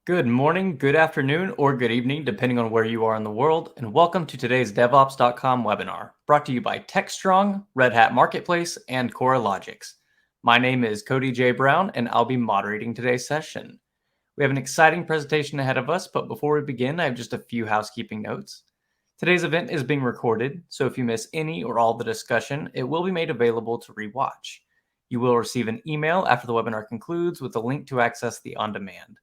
Good morning, good afternoon, or good evening, depending on where you are in the world, and welcome to today's DevOps.com webinar, brought to you by TechStrong, Red Hat Marketplace, and CoreLogix. My name is Cody J. Brown, and I'll be moderating today's session. We have an exciting presentation ahead of us, but before we begin, I have just a few housekeeping notes. Today's event is being recorded, so if you miss any or all of the discussion, it will be made available to rewatch. You will receive an email after the webinar concludes with a link to access the on-demand.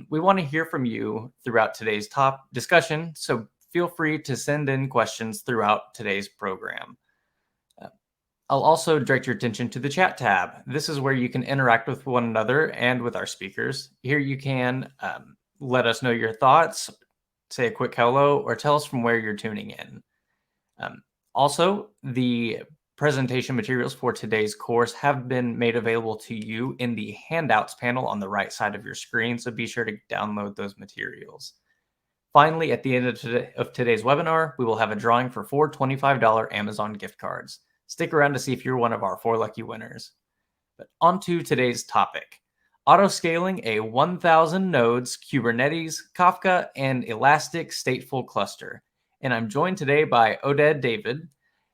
We want to hear from you throughout today's top discussion, so feel free to send in questions throughout today's program. I'll also direct your attention to the chat tab. This is where you can interact with one another and with our speakers. Here you can let us know your thoughts, say a quick hello, or tell us from where you're tuning in. Also, the presentation materials for today's course have been made available to you in the handouts panel on the right side of your screen, so be sure to download those materials. Finally, at the end of today's webinar, we will have a drawing for 4 $25 Amazon gift cards. Stick around to see if you're one of our 4 lucky winners. But on to today's topic. Autoscaling a 1,000 nodes Kubernetes, Kafka, and Elastic stateful cluster. And I'm joined today by Oded David,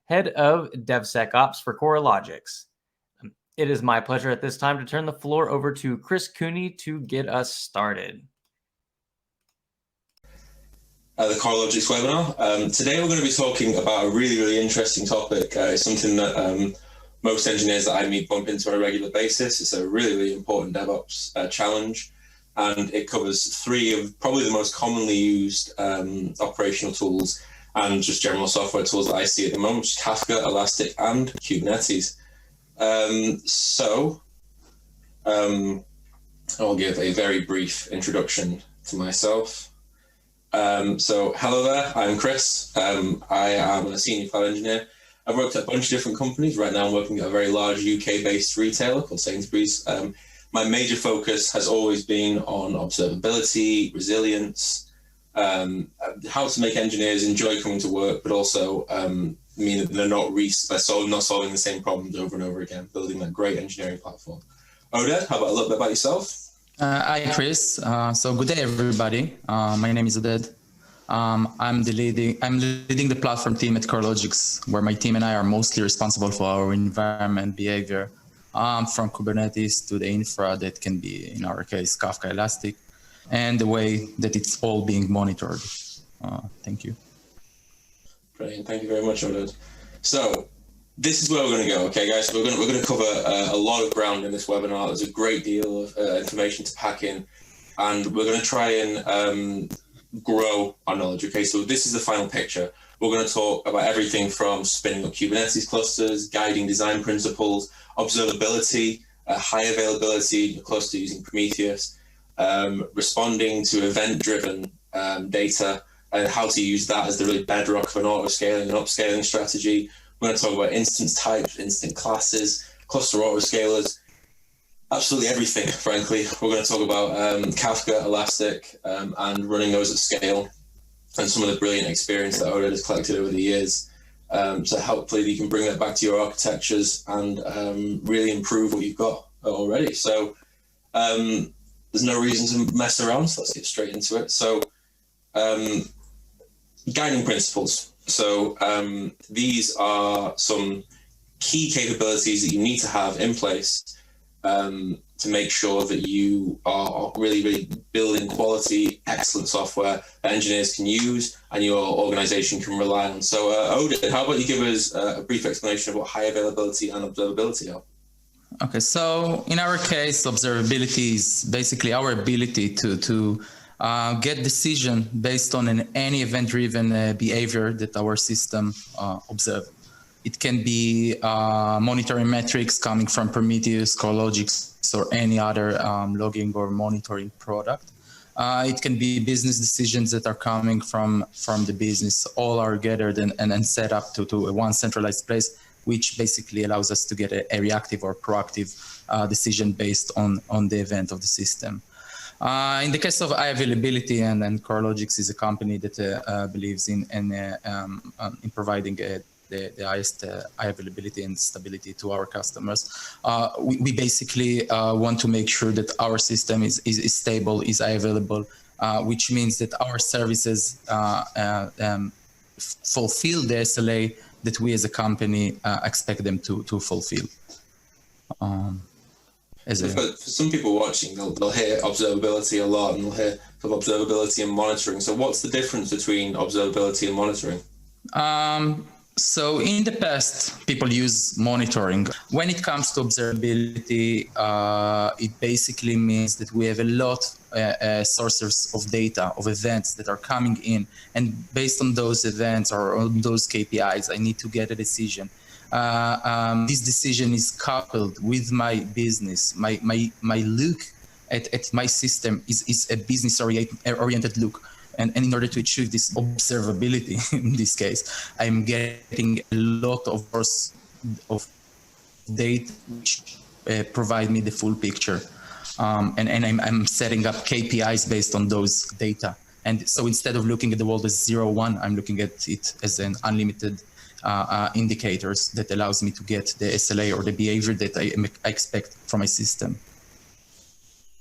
Head of DevSecOps for CoreLogix. It is my pleasure at this time to turn the floor over to Chris Cooney to get us started. The CoreLogix webinar. Today we're going to be talking about a really interesting topic. It's something that most engineers that I meet bump into on a regular basis. It's a really important DevOps challenge, and it covers 3 of probably the most commonly used operational tools and just general software tools that I see at the moment, which is Kafka, Elastic, and Kubernetes. I'll give a very brief introduction to myself. Hello there, I'm Chris. I am a senior cloud engineer. I've worked at a bunch of different companies. Right now I'm working at a very large UK-based retailer called Sainsbury's. My major focus has always been on observability, resilience, how to make engineers enjoy coming to work, but also mean that they're not solving the same problems over and over again, building that great engineering platform. Oded, how about a little bit about yourself? Hi, Chris. So good day, everybody. My name is Oded. I'm leading the platform team at CoreLogix, where my team and I are mostly responsible for our environment behavior, from Kubernetes to the infra that can be, in our case, Kafka Elastic, and the way that it's all being monitored. Thank you. Brilliant. Thank you very much, Oded. So this is where we're going to go, okay, guys? So we're going to cover a lot of ground in this webinar. There's a great deal of information to pack in, and we're going to try and grow our knowledge, okay? So this is the final picture. We're going to talk about everything from spinning up Kubernetes clusters, guiding design principles, observability, high availability cluster using Prometheus, responding to event-driven data, and how to use that as the really bedrock of an autoscaling and upscaling strategy. We're going to talk about instance types, instant classes, cluster autoscalers, absolutely everything, frankly. We're going to talk about Kafka, Elastic, and running those at scale, and some of the brilliant experience that Oded has collected over the years. So hopefully you can bring that back to your architectures and really improve what you've got already. So there's no reason to mess around, so let's get straight into it. So guiding principles. So these are some key capabilities that you need to have in place to make sure that you are really building quality, excellent software that engineers can use and your organization can rely on. So Oded, how about you give us a brief explanation of what high availability and observability are? Okay, so in our case, observability is basically our ability to get decision based on any event-driven behavior that our system observe. It can be monitoring metrics coming from Prometheus, CoreLogix, or any other logging or monitoring product. It can be business decisions that are coming from the business. All are gathered and set up to one centralized place, which basically allows us to get a reactive or proactive decision based on the event of the system. In the case of high availability, and CoreLogix is a company that believes in providing the highest availability and stability to our customers. We basically want to make sure that our system is stable, is available, which means that our services fulfill the SLA that we as a company expect them to fulfill. For some people watching, they'll hear observability a lot, and they'll hear of observability and monitoring. So what's the difference between observability and monitoring? So in the past, people use monitoring. When it comes to observability, it basically means that we have a lot sources of data, of events that are coming in. And based on those events or on those KPIs, I need to get a decision. This decision is coupled with my business. My look at my system is a business-oriented look. And in order to achieve this observability, in this case, I'm getting a lot of data which provide me the full picture. And I'm setting up KPIs based on those data. And so instead of looking at the world as 0, 1, I'm looking at it as an unlimited indicators that allows me to get the SLA or the behavior that I expect from my system.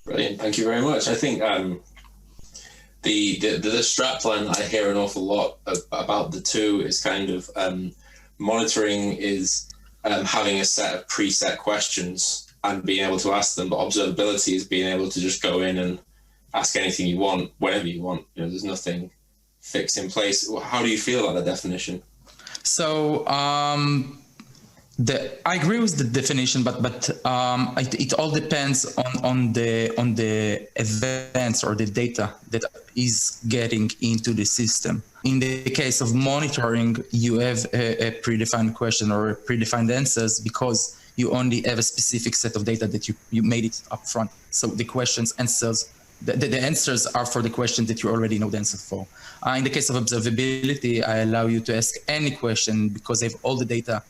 Brilliant, thank you very much. I think the strapline I hear an awful lot about the two is kind of monitoring is having a set of preset questions and being able to ask them, but observability is being able to just go in and ask anything you want, whenever you want. You know, there's nothing fixed in place. How do you feel about the definition? So I agree with the definition, but it all depends on the events or the data that is getting into the system. In the case of monitoring, you have a predefined question or predefined answers because you only have a specific set of data that you made it up front. So the questions, answers, the answers are for the questions that you already know the answer for. In the case of observability, I allow you to ask any question because they have all the data.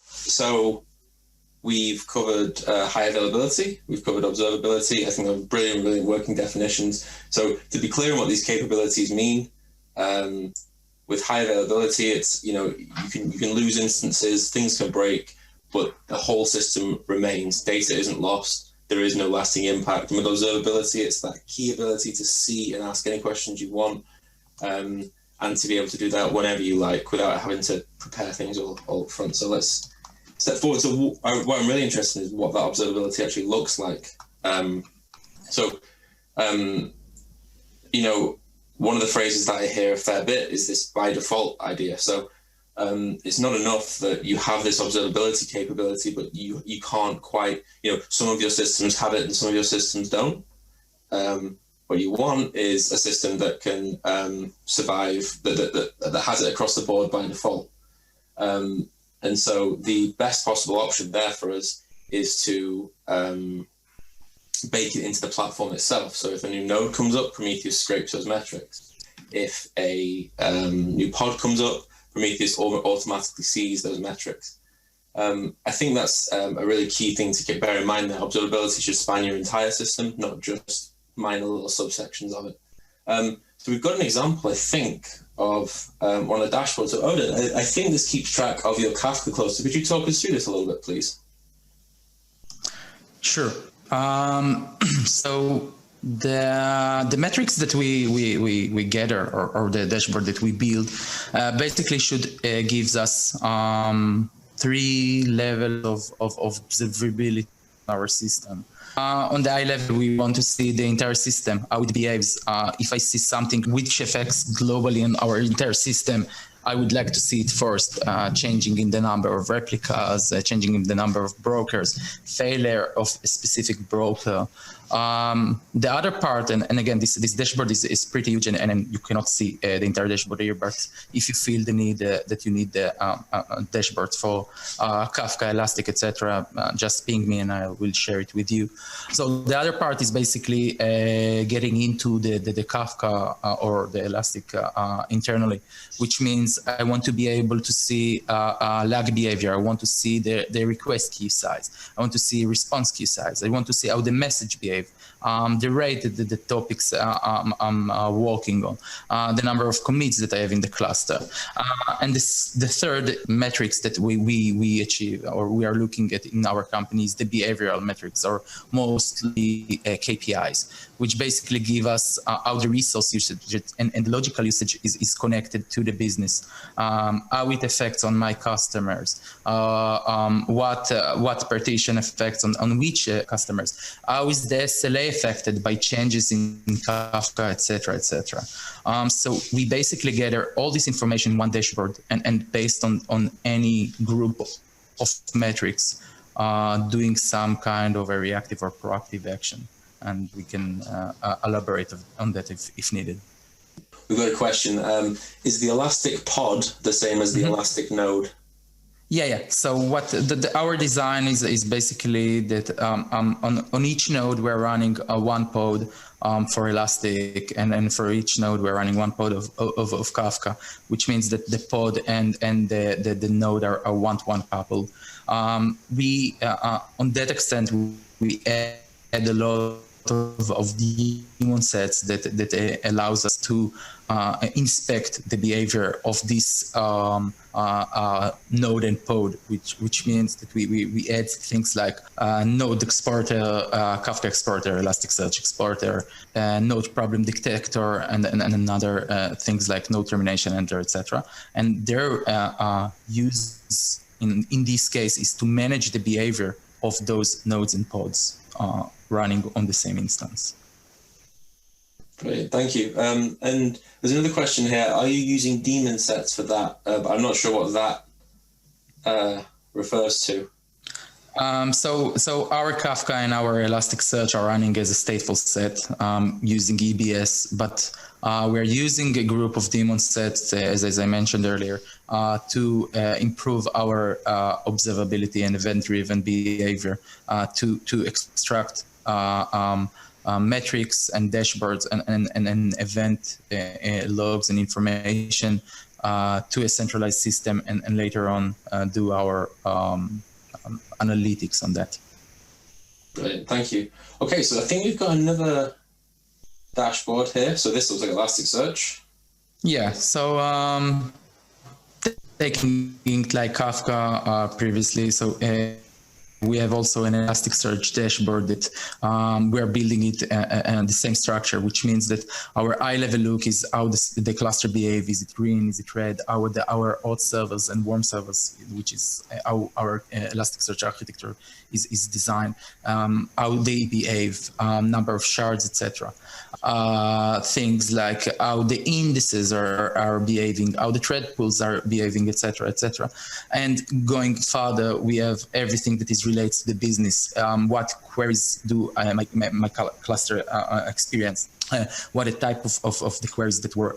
So we've covered high availability, we've covered observability. I think they're brilliant working definitions. So to be clear on what these capabilities mean, with high availability, it's, you know, you can lose instances, things can break, but the whole system remains. Data isn't lost. There is no lasting impact. And with observability, it's that key ability to see and ask any questions you want, and to be able to do that whenever you like without having to prepare things all up front. So let's step forward. So what I'm really interested in is what that observability actually looks like. You know, one of the phrases that I hear a fair bit is this by default idea. So it's not enough that you have this observability capability, but you can't quite, you know, some of your systems have it and some of your systems don't. What you want is a system that can survive, that has it across the board by default. And so the best possible option there for us is to bake it into the platform itself. So if a new node comes up, Prometheus scrapes those metrics. If a new pod comes up, Prometheus automatically sees those metrics. I think that's a really key thing to bear in mind, that observability should span your entire system, not just minor little subsections of it. So we've got an example, I think, of one of the dashboards. So Odin, I think this keeps track of your Kafka cluster. Could you talk us through this a little bit, please? Sure. So the metrics that we gather or the dashboard that we build basically should gives us 3 levels of observability in our system. On the high level, we want to see the entire system, how it behaves. If I see something which affects globally in our entire system, I would like to see it first, changing in the number of replicas, changing in the number of brokers, failure of a specific broker. The other part, and again, this dashboard is pretty huge, and you cannot see the entire dashboard here, but if you feel the need that you need the dashboard for Kafka, Elastic, etc., just ping me and I will share it with you. So the other part is basically getting into the Kafka or the Elastic internally, which means I want to be able to see lag behavior. I want to see the request queue size. I want to see response queue size. I want to see how the message behaves. behave, the rate that the topics I'm working on, the number of commits that I have in the cluster. And the third metrics that we achieve or we are looking at in our company is the behavioral metrics, or mostly KPIs, which basically give us how the resource usage and the logical usage is connected to the business, how it affects on my customers, what partition affects on which customers, how is the SLA affected by changes in Kafka, etc., etc. So we basically gather all this information in one dashboard, and based on any group of metrics, doing some kind of a reactive or proactive action. And we can elaborate on that if needed. We've got a question. Is the Elastic pod the same as the Elastic node? Yeah. So what our design is basically that on each node we're running one pod for Elastic, and for each node we're running one pod of Kafka, which means that the pod and the node are one-to-one coupled. We on that extent we add a lot of daemon sets that allows us to inspect the behavior of this node and pod, which means that we add things like node exporter, Kafka exporter, Elasticsearch exporter, node problem detector, and another things like node termination enter, etc. And their use in this case is to manage the behavior of those nodes and pods running on the same instance. Brilliant, thank you. And there's another question here. Are you using daemon sets for that? But I'm not sure what that refers to. So our Kafka and our Elasticsearch are running as a stateful set using EBS, but we're using a group of daemon sets, as I mentioned earlier, to improve our observability and event-driven behavior, to extract metrics and dashboards and event logs and information to a centralized system, and later on do our analytics on that. Brilliant, thank you. Okay, so I think we've got another dashboard here. So this looks like Elasticsearch. Yeah, so taking like Kafka previously, so we have also an Elasticsearch dashboard that we are building it in the same structure, which means that our eye-level look is how the cluster behaves. Is it green? Is it red? Our hot servers and warm servers, which is how our Elasticsearch architecture is designed, how they behave, number of shards, etc. Things like how the indices are behaving, how the thread pools are behaving, etc., etc. And going further, we have everything that is related to the business. What queries do my cluster experience? What a type of the queries that were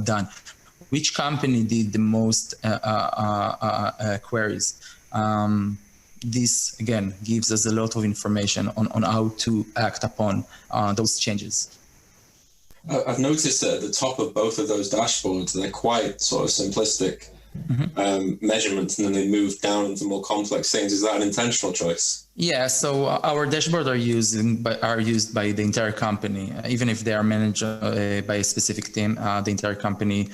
done? Which company did the most queries? This again gives us a lot of information on how to act upon those changes. I've noticed that at the top of both of those dashboards, they're quite sort of simplistic measurements, and then they move down into more complex things. Is that an intentional choice? Yeah, so our dashboards are used by the entire company, even if they are managed by a specific team. The entire company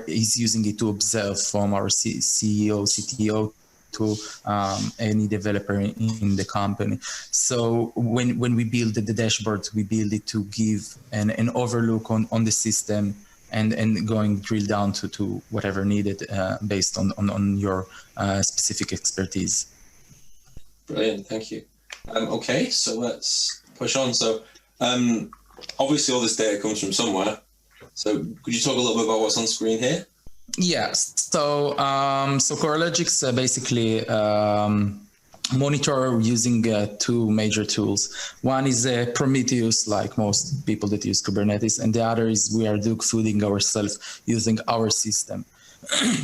is using it to observe, from our CEO, CTO, to any developer in the company. So when we build the dashboards, we build it to give an overlook on the system, and going drill down to whatever needed based on your specific expertise. Brilliant, thank you. Okay, so let's push on. So obviously all this data comes from somewhere. So could you talk a little bit about what's on screen here? Yeah, so CoreLogix basically monitor using two major tools. One is Prometheus, like most people that use Kubernetes, and the other is we are dog fooding ourselves using our system,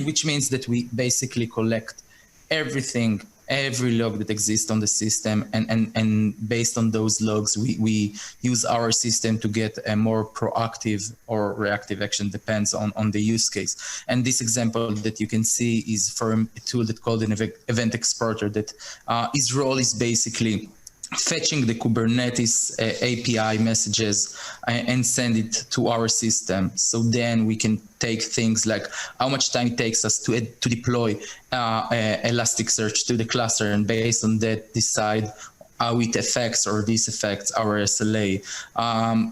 which means that we basically collect everything, every log that exists on the system, and based on those logs, we use our system to get a more proactive or reactive action, depends on the use case. And this example that you can see is from a tool that called an event exporter, that his role is basically fetching the Kubernetes API messages and send it to our system. So then we can take things like how much time it takes us to deploy Elasticsearch to the cluster, and based on that decide how it affects or disaffects our SLA.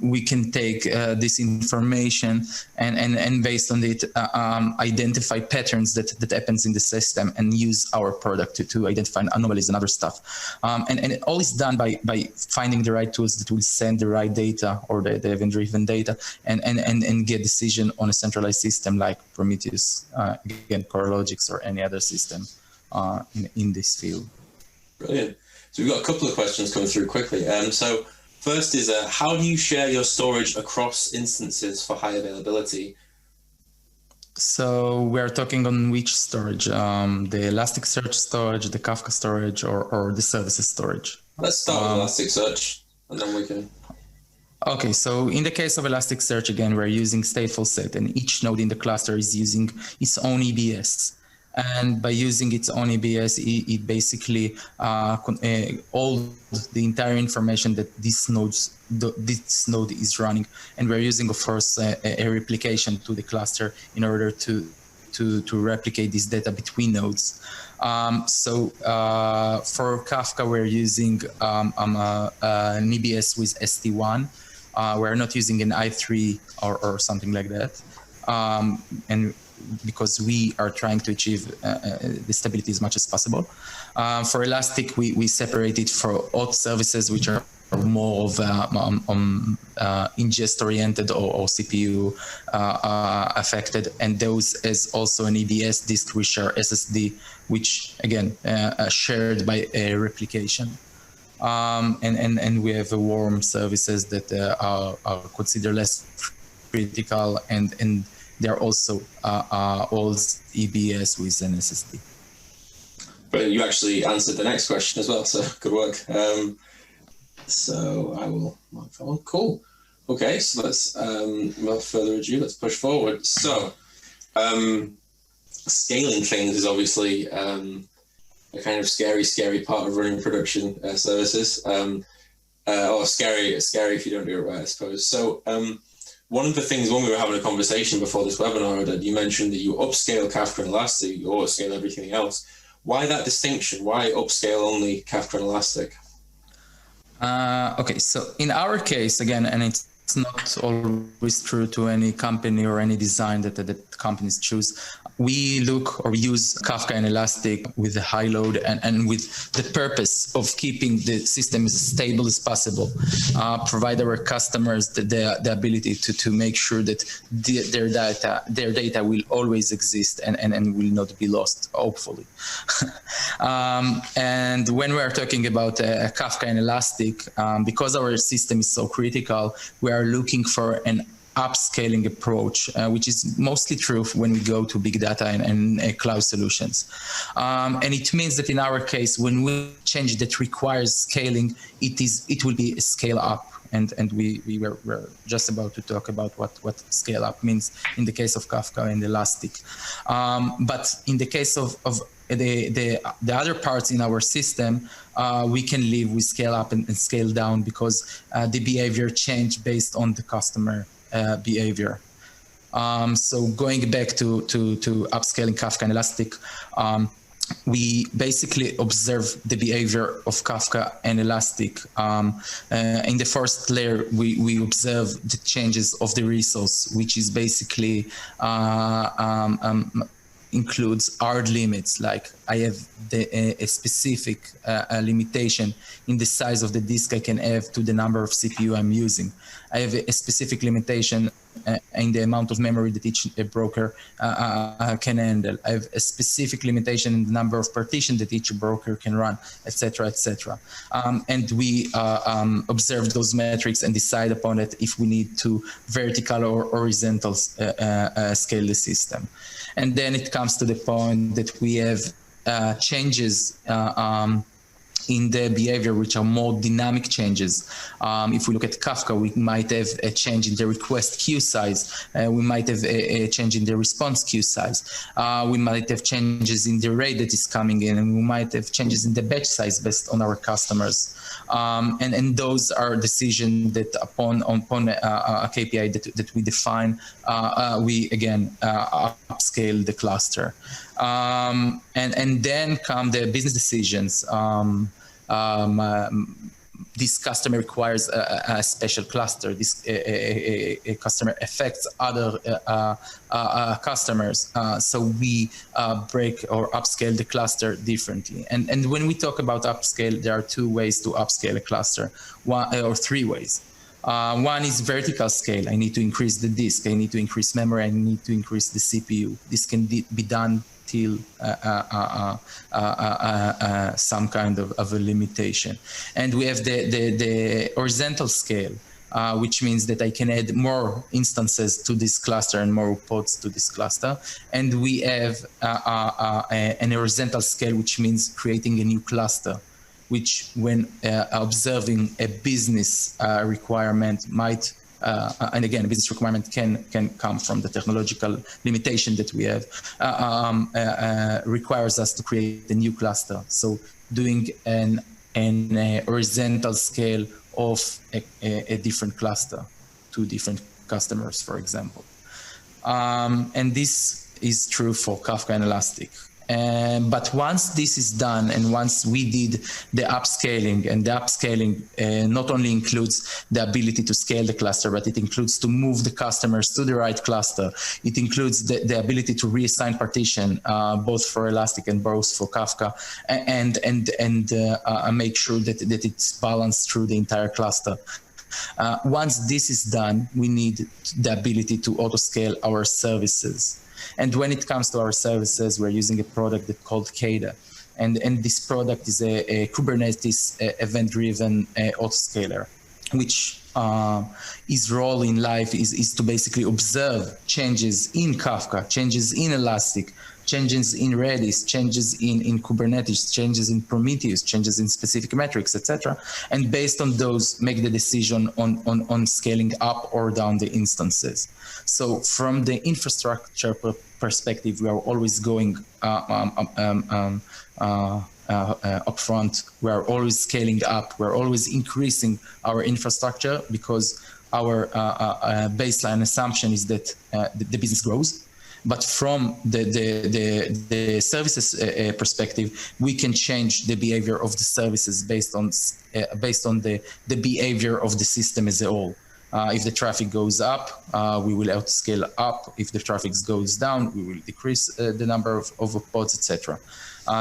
We can take this information and based on it identify patterns that happens in the system and use our product to identify anomalies and other stuff. And it all is done by finding the right tools that will send the right data or the event-driven data and get decision on a centralized system like Prometheus, again, CoreLogix, or any other system in this field. Brilliant. So we've got a couple of questions coming through quickly. So first is, how do you share your storage across instances for high availability? So we're talking on which storage? The Elasticsearch storage, the Kafka storage, or the services storage? Let's start with Elasticsearch, and then we can... Okay, so in the case of Elasticsearch, again, we're using stateful set, and each node in the cluster is using its own EBS. And by using its own EBS, it basically all the entire information that this node is running. And we're using, of course, a replication to the cluster in order to replicate this data between nodes. So for Kafka, we're using an EBS with ST1. We're not using an i3 or something like that. And because we are trying to achieve the stability as much as possible. For Elastic, we separate it for auth services, which are more of ingest-oriented or CPU affected, and those as also an EBS disk, which are SSD, which again shared by a replication. And we have warm services that are considered less critical, and they're also all EBS with an SSD. But you actually answered the next question as well, so good work. So I will mark that one. Cool. Okay, so let's, without further ado, let's push forward. So scaling things is obviously a kind of scary part of running production services, or scary if you don't do it right, I suppose. So one of the things when we were having a conversation before this webinar, that you mentioned that you upscale Kafka and Elastic, you autoscale everything else. Why that distinction? Why upscale only Kafka and Elastic? Okay, so in our case, again, and it's not always true to any company or any design that companies choose, we look or we use Kafka and Elastic with a high load and with the purpose of keeping the system as stable as possible, provide our customers the ability to make sure that their data will always exist and will not be lost, hopefully. And when we are talking about Kafka and Elastic, because our system is so critical, we are looking for an upscaling approach, which is mostly true when we go to big data and cloud solutions. And it means that in our case, when we change that requires scaling, it will be a scale up. And we're just about to talk about what scale up means in the case of Kafka and Elastic. But in the case of the other parts in our system, we can live with scale up and scale down because the behavior change based on the customer behavior. So going back to upscaling Kafka and Elastic, we basically observe the behavior of Kafka and Elastic. In the first layer, we observe the changes of the resource, which is basically includes hard limits, like I have a specific limitation in the size of the disk I can have to the number of CPU I'm using. I have a specific limitation in the amount of memory that each broker can handle. I have a specific limitation in the number of partitions that each broker can run, etc., etc. And we observe those metrics and decide upon it if we need to vertical or horizontal scale the system. And then it comes to the point that we have changes in the behavior, which are more dynamic changes. If we look at Kafka, we might have a change in the request queue size. We might have a change in the response queue size. We might have changes in the rate that is coming in, and we might have changes in the batch size based on our customers. And those are decisions that upon a KPI that we define, we again upscale the cluster. And then come the business decisions. This customer requires a special cluster. This a customer affects other customers. So we break or upscale the cluster differently. And when we talk about upscale, there are two ways to upscale a cluster, or three ways. One is vertical scale. I need to increase the disk. I need to increase memory. I need to increase the CPU. This can be done till some kind of a limitation. And we have the horizontal scale, which means that I can add more instances to this cluster and more pods to this cluster. And we have an horizontal scale, which means creating a new cluster, which when observing a business requirement might, and again, a business requirement can come from the technological limitation that we have, requires us to create a new cluster. So doing an horizontal scale of a different cluster to different customers, for example. And this is true for Kafka and Elastic. But once this is done, and once we did the upscaling, and the upscaling not only includes the ability to scale the cluster, but it includes to move the customers to the right cluster. It includes the ability to reassign partition, both for Elastic and both for Kafka, and make sure that it's balanced through the entire cluster. Once this is done, we need the ability to autoscale our services. And when it comes to our services, we're using a product that's called Kada. And this product is a Kubernetes event-driven autoscaler, which his role in life is to basically observe changes in Kafka, changes in Elastic, changes in Redis, changes in Kubernetes, changes in Prometheus, changes in specific metrics, etc. And based on those, make the decision on scaling up or down the instances. So from the infrastructure perspective, we are always going upfront. We are always scaling up. We're always increasing our infrastructure because our baseline assumption is that the business grows. But from the services perspective, we can change the behavior of the services based on the behavior of the system as a whole. If the traffic goes up, we will autoscale up. If the traffic goes down, we will decrease the number of pods, etc.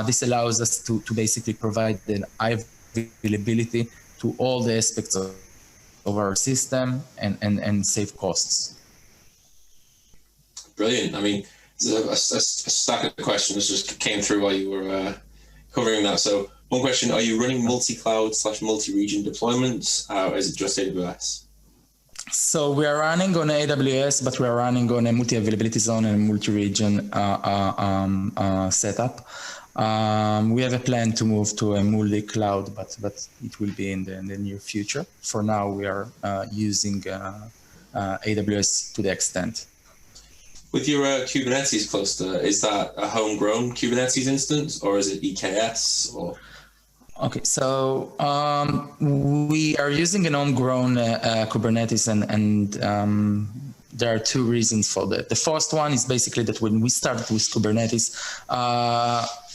This allows us to basically provide an high availability to all the aspects of our system and save costs. Brilliant. I mean, a stack of questions just came through while you were covering that. So one question, are you running multi-cloud / multi-region deployments? Or is it just AWS? So we are running on AWS, but we are running on a multi-availability zone and multi-region setup. We have a plan to move to a multi-cloud, but it will be in the near future. For now, we are using AWS to the extent. With your Kubernetes cluster, is that a homegrown Kubernetes instance, or is it EKS? Or? Okay, so we are using an homegrown Kubernetes, and there are two reasons for that. The first one is basically that when we started with Kubernetes,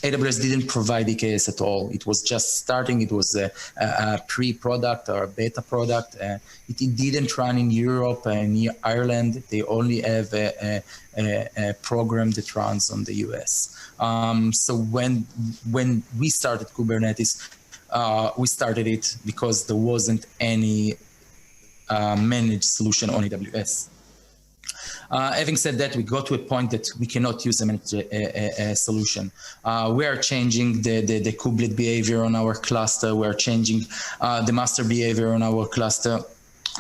AWS didn't provide EKS at all. It was just starting. It was a pre-product or a beta product. It didn't run in Europe and Ireland. They only have a program that runs on the US. So when we started Kubernetes, we started it because there wasn't any managed solution on AWS. Having said that, we got to a point that we cannot use a managed solution. We are changing the kubelet behavior on our cluster. We are changing the master behavior on our cluster.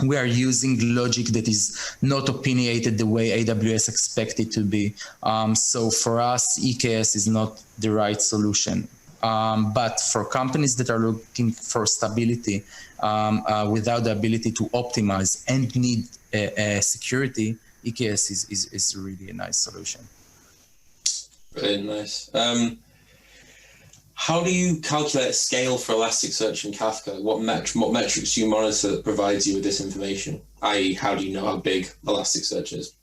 We are using logic that is not opinionated the way AWS expects it to be. So for us, EKS is not the right solution. But for companies that are looking for stability without the ability to optimize and need security, EKS is really a nice solution. Really nice. How do you calculate scale for Elasticsearch and Kafka? What metrics do you monitor that provides you with this information? I.e., how do you know how big Elasticsearch is?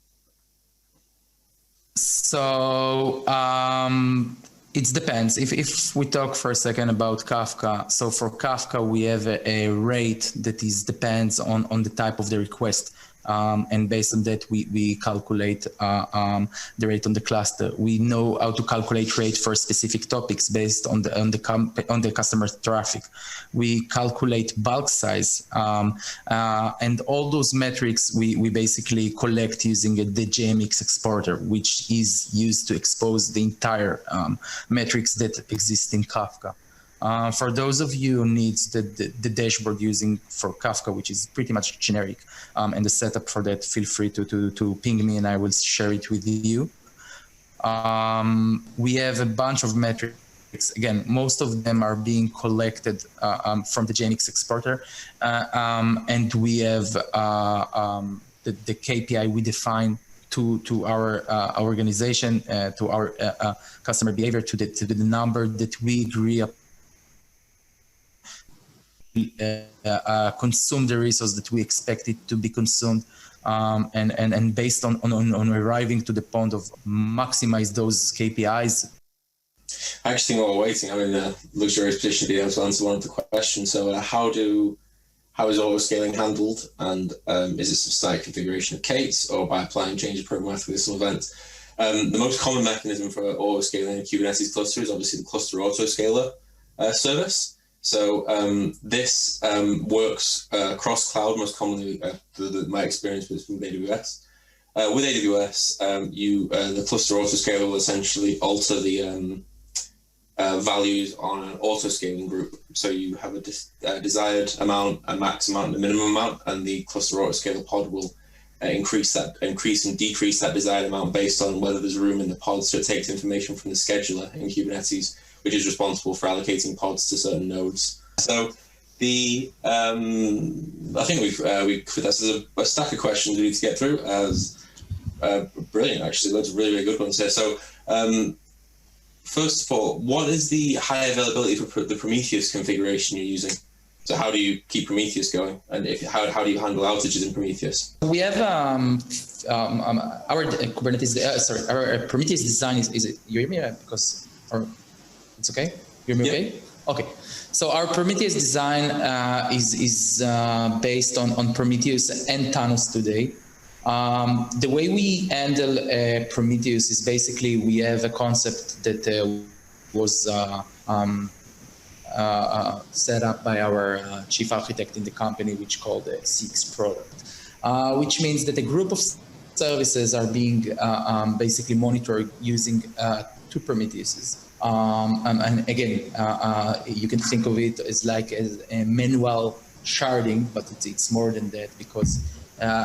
So it depends. If we talk for a second about Kafka, so for Kafka we have a rate that depends on the type of the request. And based on that, we calculate the rate on the cluster. We know how to calculate rate for specific topics based on the customer traffic. We calculate bulk size, and all those metrics we basically collect using the JMX exporter, which is used to expose the entire metrics that exist in Kafka. For those of you who need the dashboard using for Kafka, which is pretty much generic, and the setup for that, feel free to ping me and I will share it with you. We have a bunch of metrics. Again, most of them are being collected from the JMX exporter, and we have the KPI we define to our organization, to our customer behavior, to the number that we agree upon. Consume the resource that we expect it to be consumed, and based on arriving to the point of maximize those KPIs. I actually think while we're waiting, I'm in a luxurious position to be able to answer one of the questions. So how is autoscaling handled, and is it some site configuration of Kates or by applying change program after this event? The most common mechanism for autoscaling a Kubernetes cluster is obviously the cluster autoscaler service. So this works across cloud, most commonly, my experience with AWS. With AWS, the cluster autoscaler will essentially alter the values on an autoscaling group. So you have a desired amount, a max amount, and a minimum amount, and the cluster autoscaler pod will increase and decrease that desired amount based on whether there's room in the pod. So it takes information from the scheduler in Kubernetes, which is responsible for allocating pods to certain nodes. So I think that's a stack of questions we need to get through. As brilliant, actually, loads of really good ones here. So first of all, what is the high availability for the Prometheus configuration you're using? So how do you keep Prometheus going, and how do you handle outages in Prometheus? We have our Kubernetes. Our Prometheus design is you hear me because. It's okay? You hear me okay? Okay. So our Prometheus design is based on Prometheus and Thanos today. The way we handle Prometheus is basically we have a concept that was set up by our chief architect in the company, which called the CX product, which means that a group of services are being basically monitored using two Prometheuses. And again, you can think of it as like a manual sharding, but it's more than that, because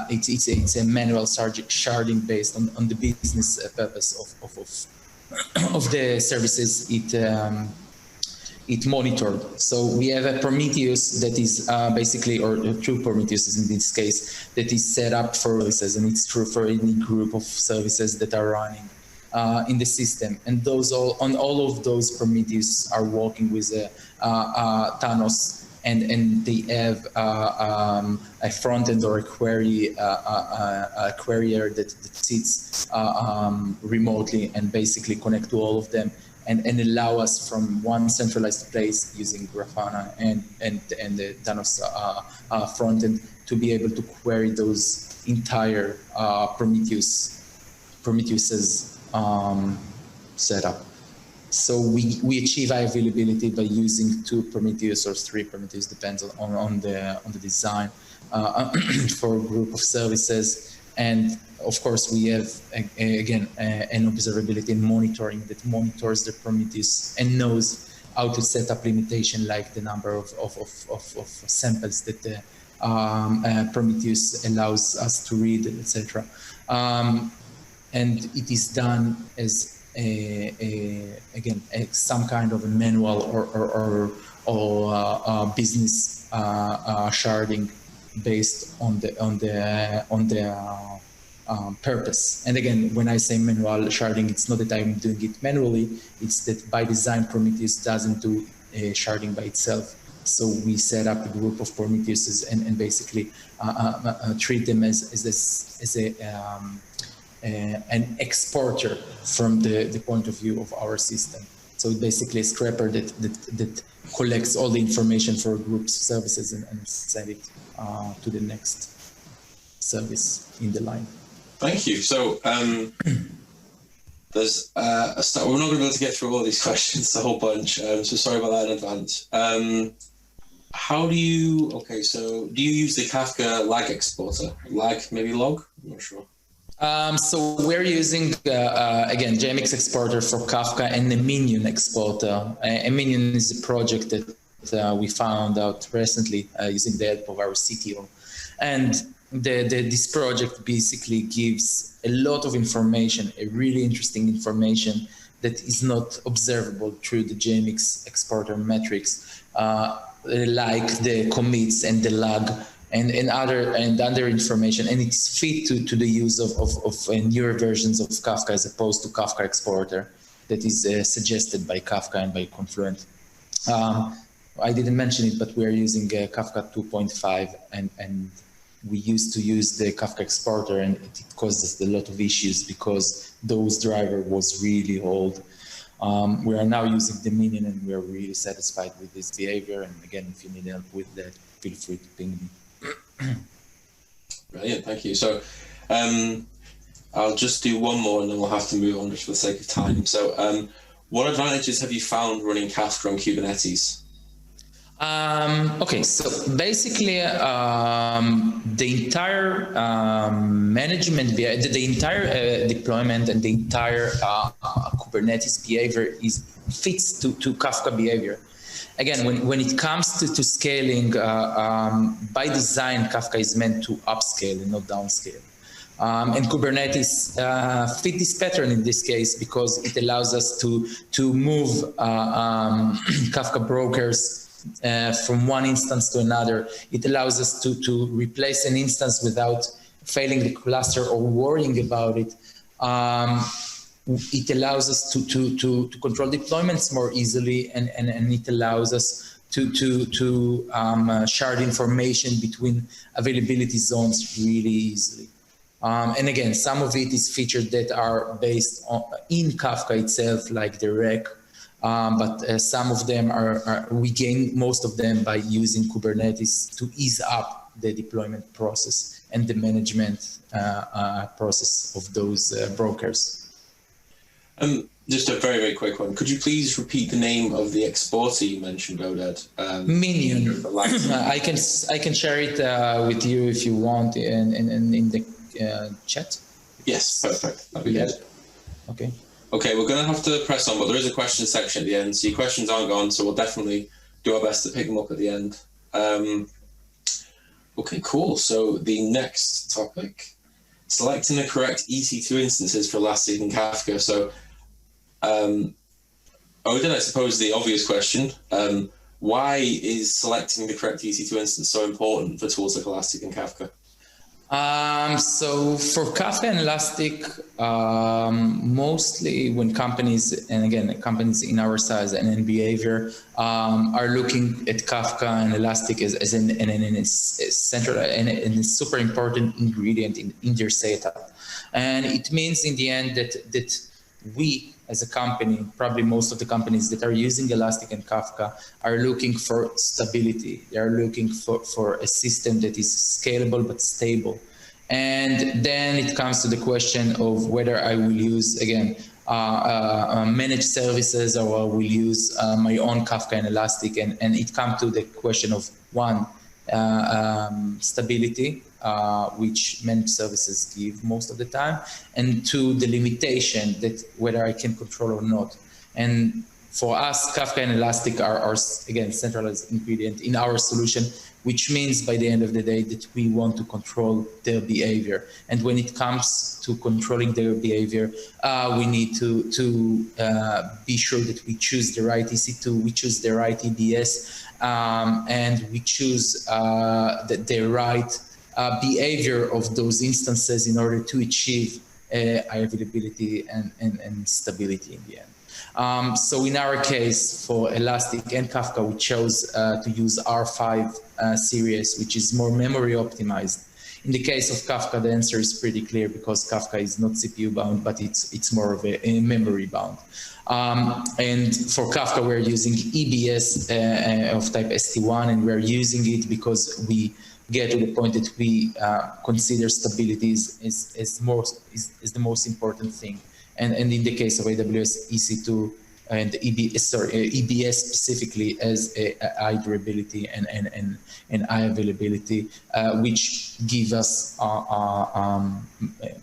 it's a manual sharding based on the business purpose of the services it monitored. So we have a Prometheus that is basically, or two Prometheuses in this case, that is set up for services, and it's true for any group of services that are running in the system. And all of those Prometheus are working with Thanos, and they have a front end or a query, a querier that sits remotely and basically connect to all of them and allow us from one centralized place using Grafana and the Thanos front end to be able to query those entire Prometheuses setup. So we achieve high availability by using two Prometheus or three Prometheus, depends on the design for a group of services. And of course, we have again an observability and monitoring that monitors the Prometheus and knows how to set up limitation, like the number of samples that the Prometheus allows us to read, etc. And it is done as some kind of a manual or business sharding based on the purpose. And again, when I say manual sharding, it's not that I'm doing it manually, it's that by design Prometheus doesn't do sharding by itself. So we set up a group of Prometheuses and basically treat them as an exporter from the point of view of our system. So basically a scraper that collects all the information for a group's services and send it to the next service in the line. Thank you. So there's we're not going to be able to get through all these questions, a whole bunch. So sorry about that in advance. How do you? Okay, so do you use the Kafka lag exporter? Lag, maybe log? I'm not sure. So we're using again JMX exporter for Kafka and the Minion exporter. A Minion is a project that we found out recently using the help of our CTO, and this project basically gives a lot of information, a really interesting information that is not observable through the JMX exporter metrics, like the commits and the lag and other information, and it's fit to the use of newer versions of Kafka as opposed to Kafka exporter that is suggested by Kafka and by Confluent. I didn't mention it, but we're using Kafka 2.5 and we used to use the Kafka exporter, and it caused us a lot of issues because those driver was really old. We are now using the Minion, and we are really satisfied with this behavior. And again, if you need help with that, feel free to ping me. Brilliant, thank you. So I'll just do one more, and then we'll have to move on just for the sake of time. So what advantages have you found running Kafka on Kubernetes? Okay, so basically the entire management, the entire deployment and the entire Kubernetes behavior fits to Kafka behavior. Again, when it comes to scaling, by design, Kafka is meant to upscale and not downscale. And Kubernetes fit this pattern in this case because it allows us to move Kafka brokers from one instance to another. It allows us to replace an instance without failing the cluster or worrying about it. It allows us to control deployments more easily, and it allows us to shard information between availability zones really easily. And again, some of it is features that are based in Kafka itself, like the rec. But some of them we gain most of them by using Kubernetes to ease up the deployment process and the management process of those brokers. Just a very, very quick one. Could you please repeat the name of the exporter you mentioned, Oded? Minion. I can share it with you if you want in the chat. Yes, perfect. That'd be good. Okay. Okay, we're going to have to press on, but there is a question section at the end, so your questions aren't gone, so we'll definitely do our best to pick them up at the end. Okay, cool. So the next topic, selecting the correct EC2 instances for Elastic and Kafka. So, Odin, I suppose the obvious question, why is selecting the correct EC2 instance so important for tools like Elastic and Kafka? So for Kafka and Elastic, mostly when companies, and again, companies in our size and in behavior, are looking at Kafka and Elastic as a central and a super important ingredient in their setup. And it means in the end that we as a company, probably most of the companies that are using Elastic and Kafka are looking for stability. They are looking for a system that is scalable but stable. And then it comes to the question of whether I will use, again, managed services, or I will use my own Kafka and Elastic. And it comes to the question of one, stability, which managed services give most of the time, and two, the limitation that whether I can control or not. And for us, Kafka and Elastic are again, centralized ingredient in our solution which means by the end of the day that we want to control their behavior. And when it comes to controlling their behavior, we need to be sure that we choose the right EC2, we choose the right EBS, and we choose the right behavior of those instances in order to achieve high availability and stability in the end. So in our case, for Elastic and Kafka, we chose to use R5 series, which is more memory optimized. In the case of Kafka, the answer is pretty clear because Kafka is not CPU bound, but it's more of a memory bound. And for Kafka, we're using EBS of type ST1, and we're using it because we get to the point that we consider stability is the most important thing. And in the case of AWS EC2 and EBS specifically as a high durability and high availability, which give us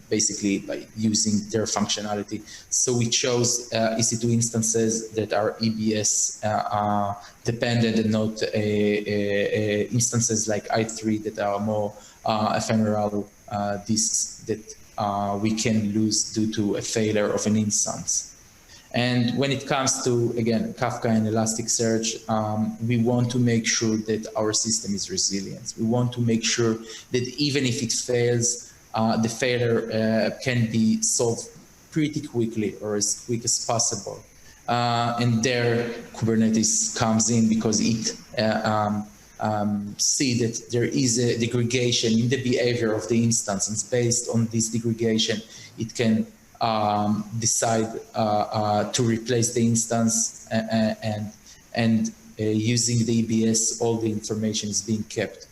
basically by using their functionality. So we chose EC2 instances that are EBS dependent and not instances like i3 that are more ephemeral disks that we can lose due to a failure of an instance. And when it comes to, again, Kafka and Elasticsearch, we want to make sure that our system is resilient. We want to make sure that even if it fails, the failure can be solved pretty quickly or as quick as possible. And there Kubernetes comes in because it see that there is a degradation in the behavior of the instance, and based on this degradation, it can decide to replace the instance, and using the EBS, all the information is being kept.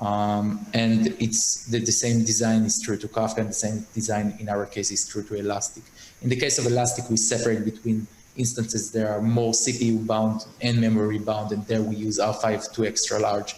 And it's the same design is true to Kafka, and the same design in our case is true to Elastic. In the case of Elastic, we separate between instances that are more CPU bound and memory bound, and there we use R5 to extra large,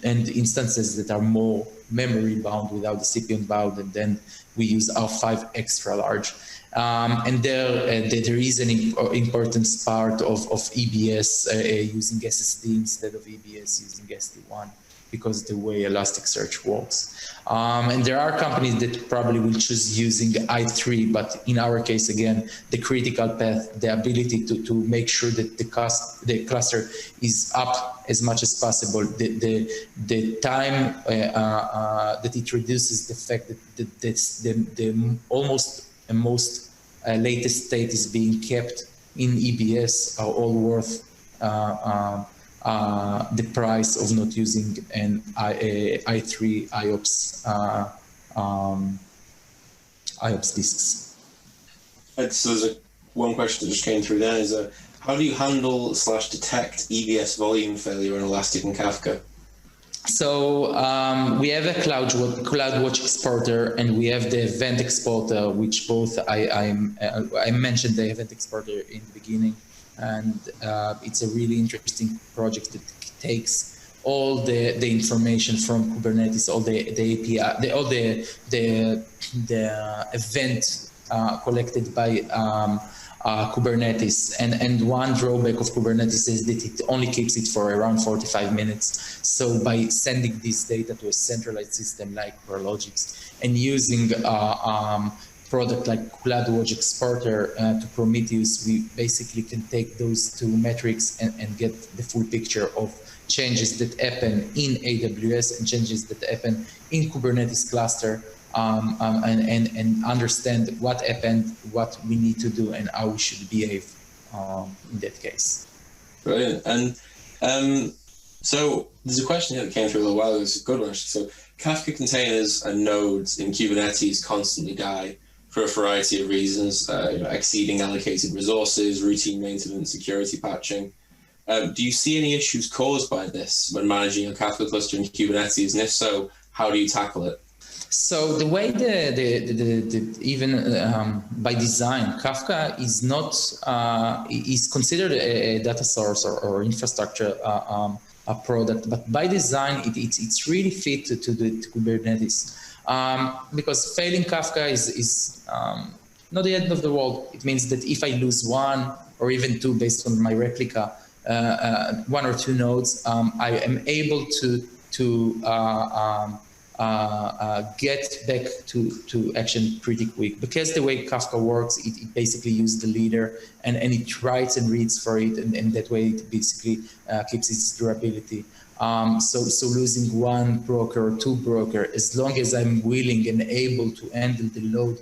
and instances that are more memory bound without the CPU bound, and then we use R5 extra large. And there is an important part of EBS using SSD instead of EBS using SD1, because the way Elasticsearch works. And there are companies that probably will choose using i3, but in our case, again, the critical path, the ability to make sure that the cluster is up as much as possible, the time that it reduces the fact that the most latest state is being kept in EBS are all worth the price of not using an i3 IOPS disks. So there's one question that just came through there is how do you handle / detect EBS volume failure in Elastic and Kafka? So we have a CloudWatch exporter, and we have the event exporter, which both I mentioned the event exporter in the beginning. And it's a really interesting project that takes all the information from Kubernetes, all the API, all the event collected by Kubernetes. And one drawback of Kubernetes is that it only keeps it for around 45 minutes. So by sending this data to a centralized system like Prologix and using product like CloudWatch Exporter to Prometheus, we basically can take those two metrics and get the full picture of changes that happen in AWS and changes that happen in Kubernetes cluster, and understand what happened, what we need to do, and how we should behave in that case. Brilliant. And so there's a question here that came through a little while ago. It's a good one, actually. So Kafka containers and nodes in Kubernetes constantly die for a variety of reasons, exceeding allocated resources, routine maintenance, security patching. Do you see any issues caused by this when managing a Kafka cluster in Kubernetes? And if so, how do you tackle it? So the way even by design, Kafka is not is considered a data source or infrastructure a product, but by design it's really fit to Kubernetes. Because failing Kafka is not the end of the world. It means that if I lose one or even two based on my replica, one or two nodes, I am able to to get back to action pretty quick, because the way Kafka works, it basically uses the leader and it writes and reads for it, and that way it basically keeps its durability. So losing one broker or two broker, as long as I'm willing and able to handle the load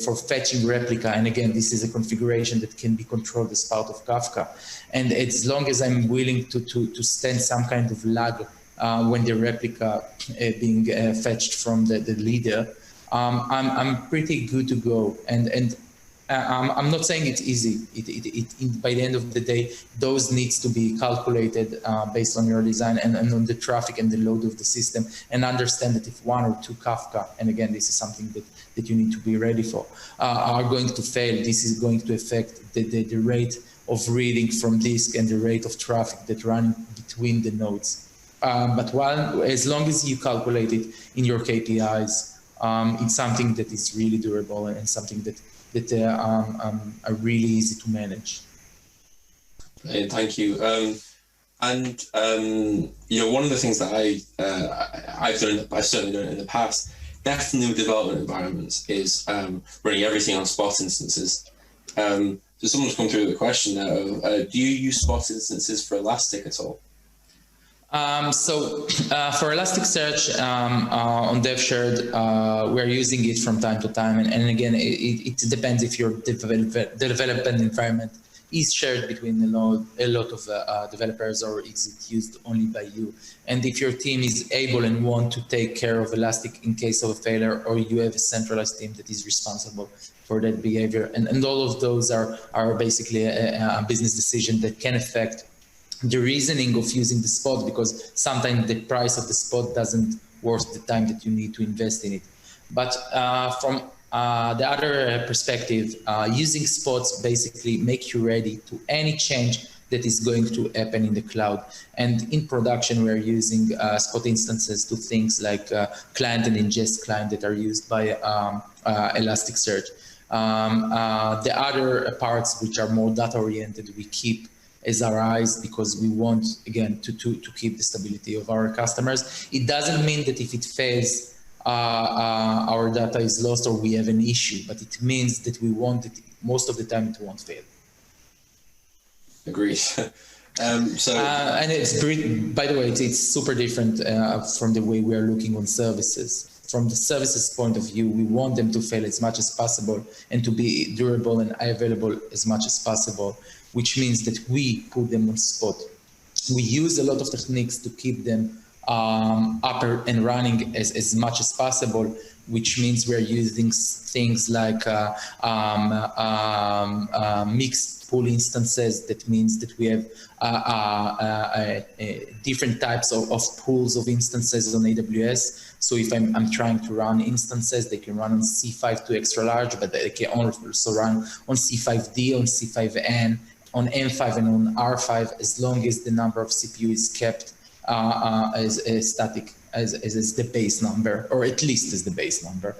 for fetching replica, and again, this is a configuration that can be controlled as part of Kafka, and as long as I'm willing to stand some kind of lag when the replica being fetched from the leader, I'm pretty good to go. And I'm not saying it's easy. By the end of the day, those needs to be calculated based on your design and on the traffic and the load of the system, and understand that if one or two Kafka, and again, this is something that you need to be ready for, are going to fail, this is going to affect the rate of reading from disk and the rate of traffic that run between the nodes. But as long as you calculate it in your KPIs, it's something that is really durable and something that are really easy to manage. Thank you. One of the things that I've certainly done it in the past, definitely with development environments, is running everything on Spot instances. So someone's come through with a question now. Do you use Spot instances for Elastic at all? For Elasticsearch on DevShared, we're using it from time to time, and again, it depends if your development environment is shared between a lot of developers, or is it used only by you. And if your team is able and want to take care of Elastic in case of a failure, or you have a centralized team that is responsible for that behavior, and all of those are basically a business decision that can affect the reasoning of using the Spot, because sometimes the price of the Spot doesn't worth the time that you need to invest in it. But from the other perspective, using Spots basically make you ready to any change that is going to happen in the cloud. And in production, we're using Spot instances to things like client and ingest client that are used by Elasticsearch. The other parts, which are more data oriented, we keep as our eyes, because we want, again, to keep the stability of our customers. It doesn't mean that if it fails, our data is lost or we have an issue, but it means that we want it, most of the time it won't fail. Agreed. And it's by the way, it's super different from the way we are looking on services. From the services point of view, we want them to fail as much as possible and to be durable and available as much as possible, which means that we put them on Spot. We use a lot of techniques to keep them up and running as much as possible, which means we're using things like mixed pool instances. That means that we have different types of pools of instances on AWS. So if I'm trying to run instances, they can run on C5 to extra large, but they can also run on C5D, on C5N, on M5 and on R5, as long as the number of CPU is kept as static, as the base number, or at least as the base number.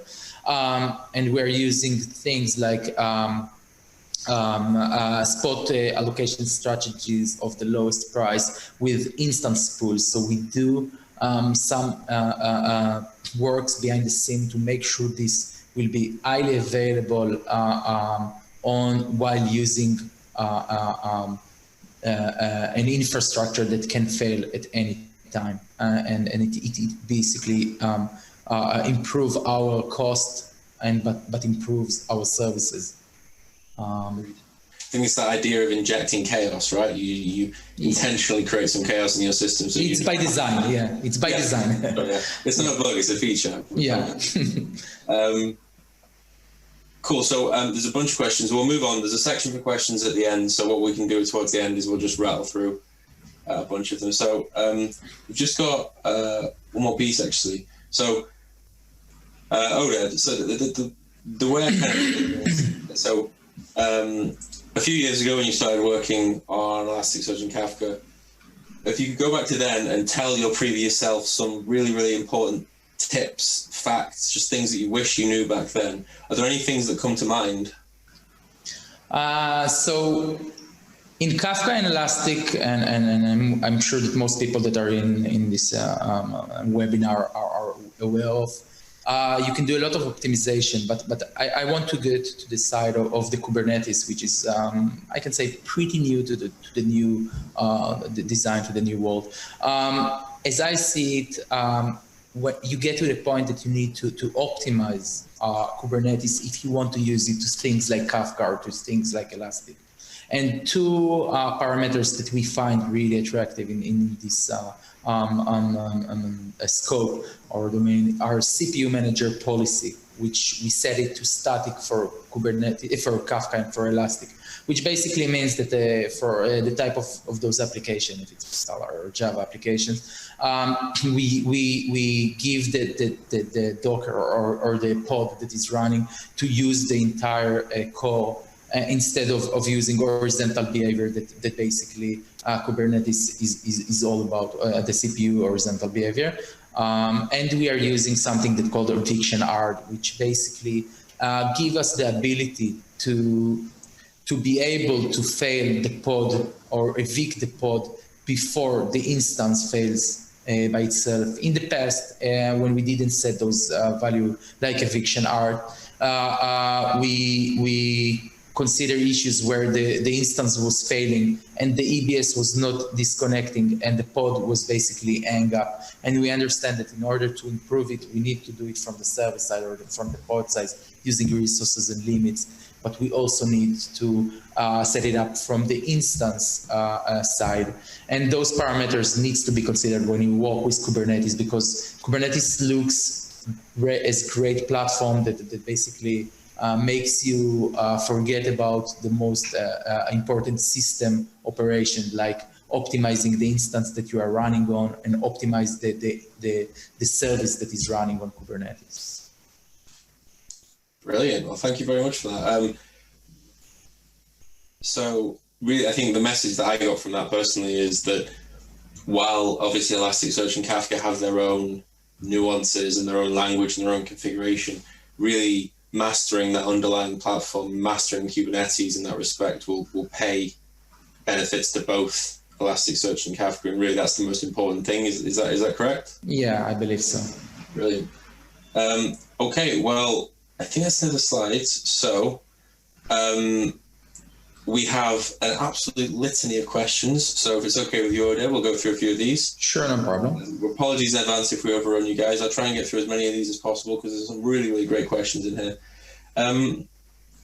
And we're using things like spot allocation strategies of the lowest price with instance pools. So we do some works behind the scene to make sure this will be highly available while using an infrastructure that can fail at any time, and it basically improve our cost but improves our services. I think it's that idea of injecting chaos, right? You intentionally create some chaos in your system. So it's by design, yeah. It's by design. It's not a bug; it's a feature. Yeah. Cool. So there's a bunch of questions. We'll move on. There's a section for questions at the end. So what we can do towards the end is we'll just rattle through a bunch of them. So we've just got one more piece actually. So Oded, so the way I kind of so a few years ago when you started working on Elasticsearch and Kafka, if you could go back to then and tell your previous self some really, really important tips, facts, just things that you wish you knew back then, are there any things that come to mind? So In Kafka and Elastic, and I'm sure that most people that are in this webinar are aware of, you can do a lot of optimization, but I want to get to the side of the Kubernetes, which is, I can say, pretty new to the new the design, to the new world. As I see it, when you get to the point that you need to optimize Kubernetes if you want to use it to things like Kafka or to things like Elastic. And two parameters that we find really attractive in this scope or domain are CPU manager policy, which we set it to static for Kubernetes, for Kafka and for Elastic, which basically means that for the type of those applications, if it's Scala or Java applications, we give the Docker or the pod that is running to use the entire core instead of using horizontal behavior that basically Kubernetes is all about, the CPU horizontal behavior. And we are using something that's called eviction art, which basically give us the ability to be able to fail the pod or evict the pod before the instance fails by itself. In the past, when we didn't set those value like eviction art, we consider issues where the instance was failing and the EBS was not disconnecting and the pod was basically hang up. And we understand that in order to improve it, we need to do it from the server side or from the pod side using resources and limits. But we also need to set it up from the instance side. And those parameters needs to be considered when you work with Kubernetes, because Kubernetes looks as a great platform that basically makes you forget about the most important system operation, like optimizing the instance that you are running on and optimize the service that is running on Kubernetes. Brilliant. Well, thank you very much for that. So really, I think the message that I got from that personally is that while obviously Elasticsearch and Kafka have their own nuances and their own language and their own configuration, really mastering that underlying platform, mastering Kubernetes in that respect will pay benefits to both Elasticsearch and Kafka, and really that's the most important thing. Is that correct? Yeah, I believe so. Brilliant. Okay, well, I think that's the other slides. So we have an absolute litany of questions. So if it's okay with you, Oded, we'll go through a few of these. Sure, no problem. Apologies in advance if we overrun you guys. I'll try and get through as many of these as possible because there's some really, really great questions in here.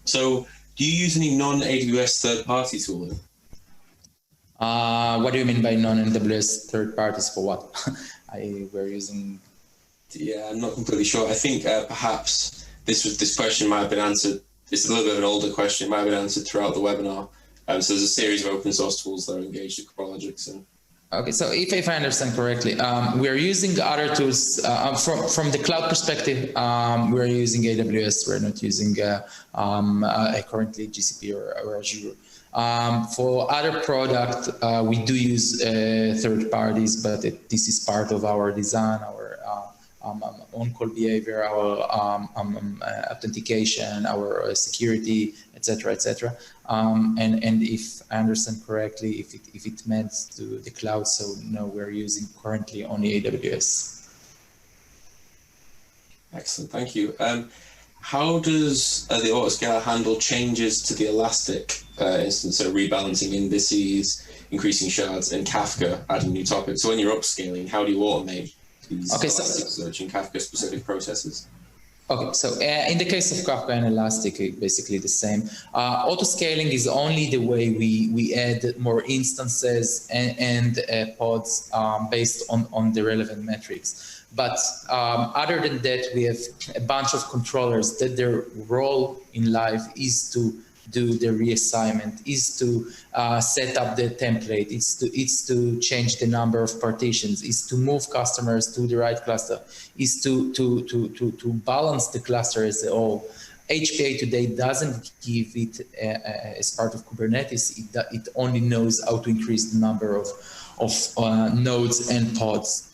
So do you use any non-AWS third-party tooling? What do you mean by non-AWS third parties for what? We're using... Yeah, I'm not completely sure. I think perhaps this question might have been answered. It's a little bit of an older question. It might have been answered throughout the webinar. So there's a series of open source tools that are engaged at Coralogics. And okay, so if I understand correctly, we're using other tools from the cloud perspective. We're using AWS. We're not using currently GCP or Azure. For other product, we do use third parties, but this is part of our design, our on-call behavior, our authentication, our security, etc., etc. And if I understand correctly, if it meant to the cloud, so no, we're using currently only AWS. Excellent, thank you. How does the Autoscaler handle changes to the Elastic instance, so rebalancing indices, increasing shards, and Kafka, adding new topics? So when you're upscaling, how do you automate these Elasticsearch and Kafka specific processes? Okay, so in the case of Kafka and Elastic, basically the same. Autoscaling is only the way we add more instances and pods based on the relevant metrics. But other than that, we have a bunch of controllers that their role in life is to do the reassignment, is to set up the template, it's to change the number of partitions, is to move customers to the right cluster, is to balance the cluster as a whole. HPA today doesn't give it as part of Kubernetes. It only knows how to increase the number of nodes and pods.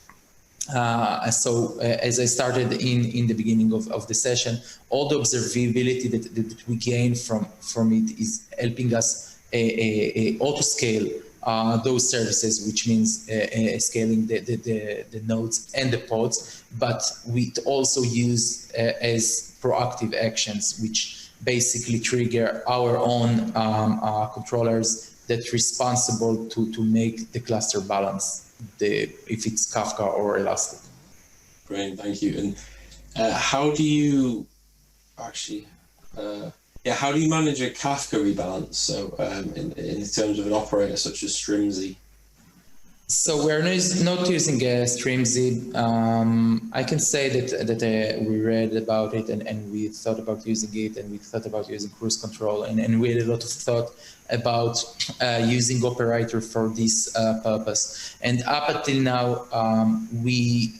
So as I started in the beginning of the session, all the observability that we gain from it is helping us autoscale those services, which means scaling the nodes and the pods, but we also use as proactive actions, which basically trigger our own controllers that responsible to make the cluster balance, if it's Kafka or Elastic. Great, thank you. And how do you actually, how do you manage a Kafka rebalance? So in terms of an operator such as Strimzy? So we're not using Strimzy. I can say that we read about it and we thought about using it, and we thought about using cruise control, and we had a lot of thought about using operator for this purpose. And up until now, we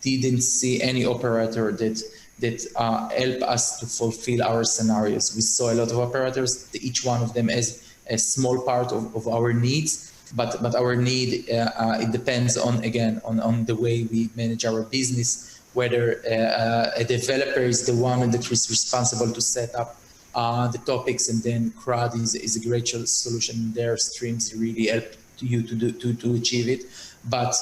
didn't see any operator that help us to fulfill our scenarios. We saw a lot of operators, each one of them as a small part of our needs. But our need, it depends on the way we manage our business, whether a developer is the one that is responsible to set up the topics, and then CRUD is a great solution. Their streams really help you to achieve it. But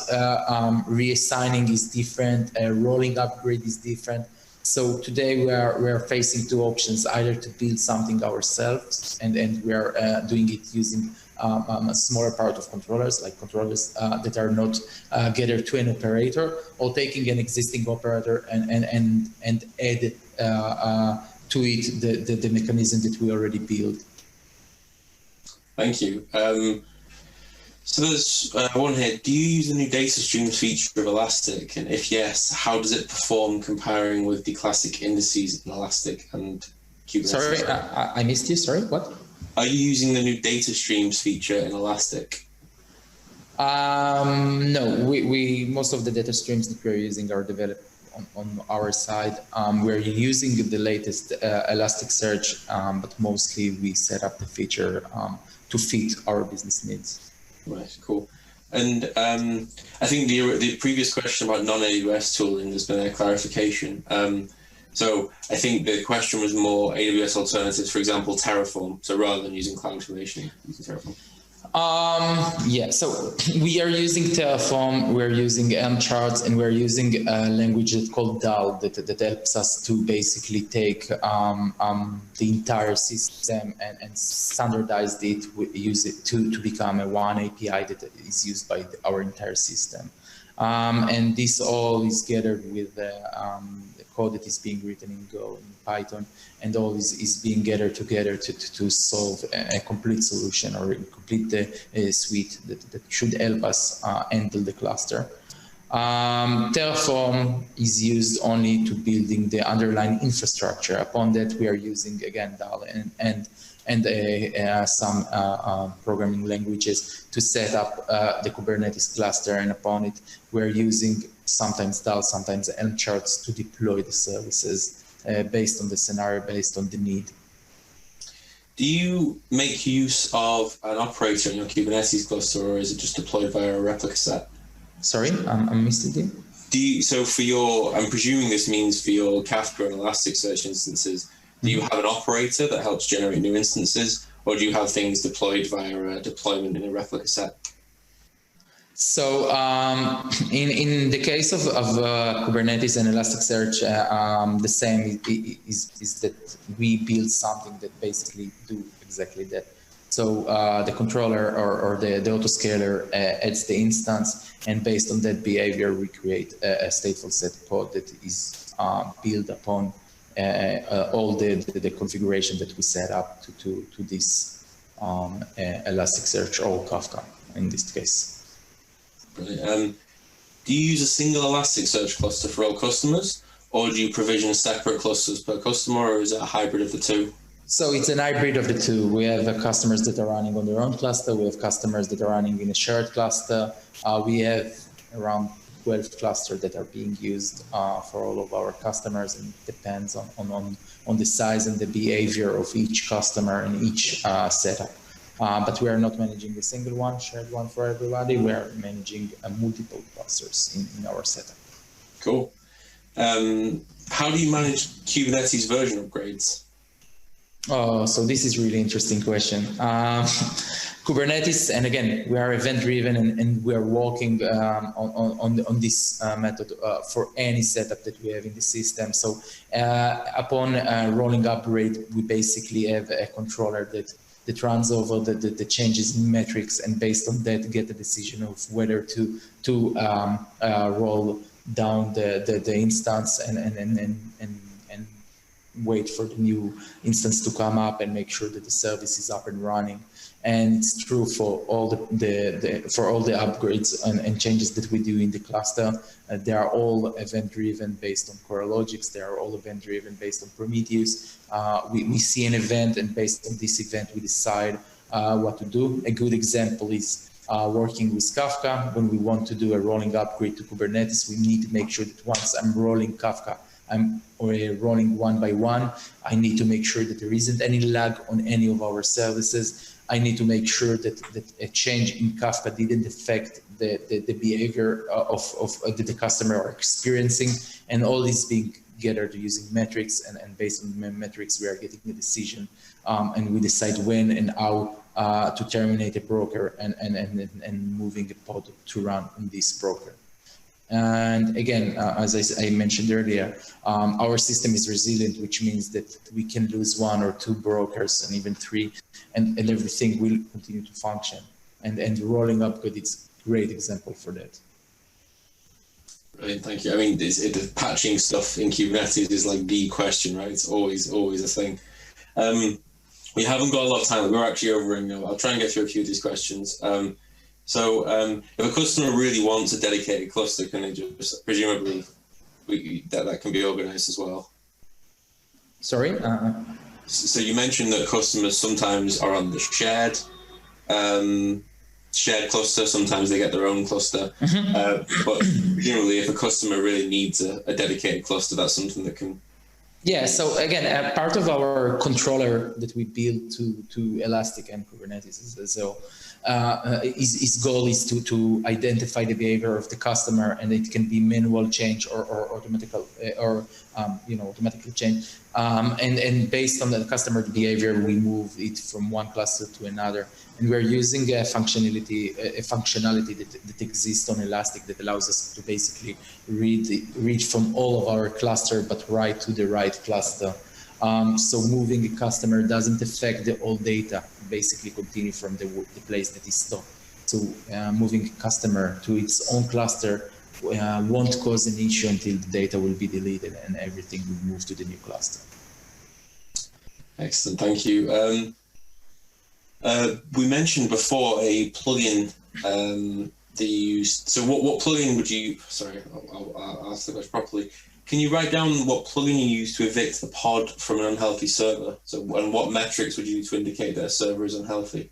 reassigning is different, rolling upgrade is different. So today we are facing two options: either to build something ourselves, and we are doing it using a smaller part of controllers, like controllers that are not gathered to an operator, or taking an existing operator and add to it the mechanism that we already built. Thank you. So there's one here. Do you use the new data streams feature of Elastic? And if yes, how does it perform comparing with the classic indices in Elastic and Kubernetes? Sorry, I missed you. Sorry, what? Are you using the new data streams feature in Elastic? No, we most of the data streams that we're using are developed on our side. We're using the latest Elasticsearch, but mostly we set up the feature to fit our business needs. Right, cool. And I think the previous question about non-AWS tooling, there's been a clarification. So I think the question was more AWS alternatives, for example, Terraform. So rather than using CloudFormation, using Terraform. Yeah, so we are using Terraform, we're using Helm charts, and we're using a language that's called DAL that helps us to basically take the entire system and standardize it, use it to become a one API that is used by our entire system. And this all is gathered with the code that is being written in Go and Python, and all is being gathered together to solve a complete solution or complete the suite that should help us handle the cluster. Terraform is used only to building the underlying infrastructure. Upon that, we are using again DAL and some programming languages to set up the Kubernetes cluster, and upon it, we're using sometimes DAL, sometimes Helm charts to deploy the services based on the scenario, based on the need. Do you make use of an operator in your Kubernetes cluster, or is it just deployed via a replica set? Sorry, I missed it. So for your, I'm presuming this means for your Kafka and Elasticsearch instances, do you have an operator that helps generate new instances, or do you have things deployed via a deployment in a replica set? So in the case of Kubernetes and Elasticsearch, the same is that we build something that basically do exactly that. So the controller or the autoscaler adds the instance, and based on that behavior, we create a stateful set pod that is built upon all the configuration that we set up to this Elasticsearch or Kafka in this case. Brilliant. Do you use a single Elasticsearch cluster for all customers, or do you provision separate clusters per customer, or is it a hybrid of the two? So it's an hybrid of the two. We have customers that are running on their own cluster. We have customers that are running in a shared cluster. We have around 12 clusters that are being used for all of our customers, and it depends on the size and the behavior of each customer and each setup. But we are not managing a single one, shared one for everybody. We are managing multiple clusters in our setup. Cool. How do you manage Kubernetes version upgrades? Oh, so this is really interesting question. Kubernetes, and again, we are event-driven, and we are working on this method for any setup that we have in the system. So upon rolling upgrade, we basically have a controller that runs over the changes in metrics, and based on that, get a decision of whether to roll down the instance and wait for the new instance to come up and make sure that the service is up and running. And it's true for all for all the upgrades and changes that we do in the cluster. They are all event-driven based on Coralogics. They are all event-driven based on Prometheus. We see an event, and based on this event, we decide what to do. A good example is working with Kafka. When we want to do a rolling upgrade to Kubernetes, we need to make sure that once I'm rolling Kafka, I'm rolling one by one. I need to make sure that there isn't any lag on any of our services. I need to make sure that a change in Kafka didn't affect the behavior that the customer are experiencing. And all this being gathered using metrics, and based on the metrics, we are getting a decision, and we decide when and how to terminate a broker and moving a pod to run on this broker. And again, as I mentioned earlier, our system is resilient, which means that we can lose one or two brokers and even three, and everything will continue to function. And rolling upgrade is a great example for that. Brilliant, thank you. I mean, the patching stuff in Kubernetes is like the question, right? It's always a thing. We haven't got a lot of time. We're actually overrunning now. I'll try and get through a few of these questions. So if a customer really wants a dedicated cluster, can they just, presumably, that can be organized as well? Sorry? So you mentioned that customers sometimes are on the shared cluster, sometimes they get their own cluster. But presumably if a customer really needs a dedicated cluster, that's something that can... Yeah, so again, part of our controller that we built to Elastic and Kubernetes his goal is to identify the behavior of the customer, and it can be manual change or automatically change. And based on the customer behavior, we move it from one cluster to another. And we're using a functionality that exists on Elastic that allows us to basically read from all of our cluster, but write to the right cluster. So moving a customer doesn't affect the old data, basically continue from the place that is stored. So moving a customer to its own cluster won't cause an issue until the data will be deleted and everything will move to the new cluster. Excellent, thank you. We mentioned before a plugin that you used. So what plugin would you, sorry, I'll ask the question properly. Can you write down what plugin you use to evict the pod from an unhealthy server? So, and what metrics would you use to indicate that a server is unhealthy?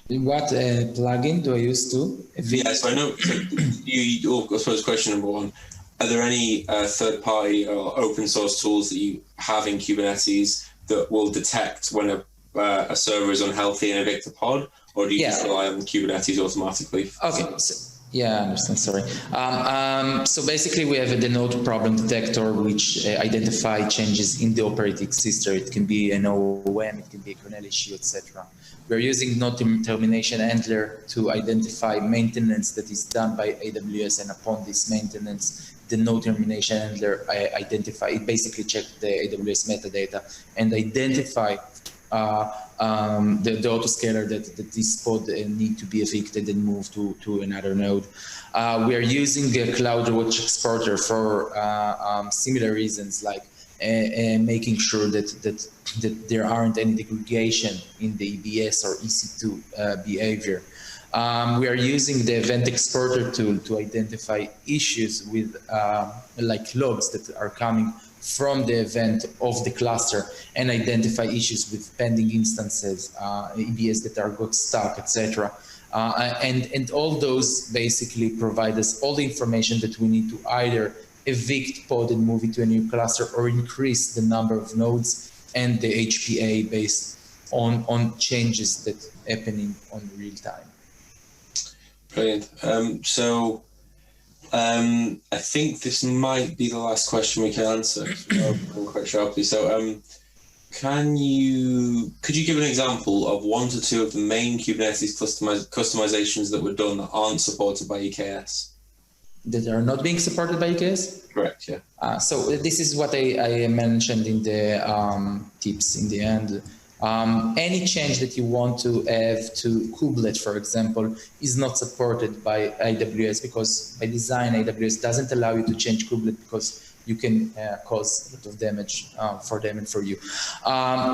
What plugin do I use to evict? Yeah, so I know, I suppose question number one, are there any third-party or open source tools that you have in Kubernetes that will detect when a server is unhealthy and evict a pod? Or do you just rely on Kubernetes automatically? Okay. Yeah, I understand. Sorry. So basically, we have the node problem detector, which identifies changes in the operating system. It can be an OOM, it can be a kernel issue, etc. We're using node termination handler to identify maintenance that is done by AWS, and upon this maintenance, the node termination handler basically check the AWS metadata and identify the autoscaler that this pod need to be evicted and moved to another node. We are using a CloudWatch exporter for similar reasons, like making sure that there aren't any degradation in the EBS or EC2 behavior. We are using the event exporter tool to identify issues with like logs that are coming from the event of the cluster and identify issues with pending instances, EBS that got stuck, etc. And all those basically provide us all the information that we need to either evict pod and move it to a new cluster or increase the number of nodes and the HPA based on changes that happening on real time. Brilliant. I think this might be the last question we can answer. I'm quite sharply. So could you give an example of 1 to 2 of the main Kubernetes customizations that were done that aren't supported by EKS? That are not being supported by EKS? Correct, yeah. So this is what I mentioned in the tips in the end. Any change that you want to have to kubelet, for example, is not supported by AWS, because by design, AWS doesn't allow you to change kubelet, because you can cause a lot of damage for them and for you.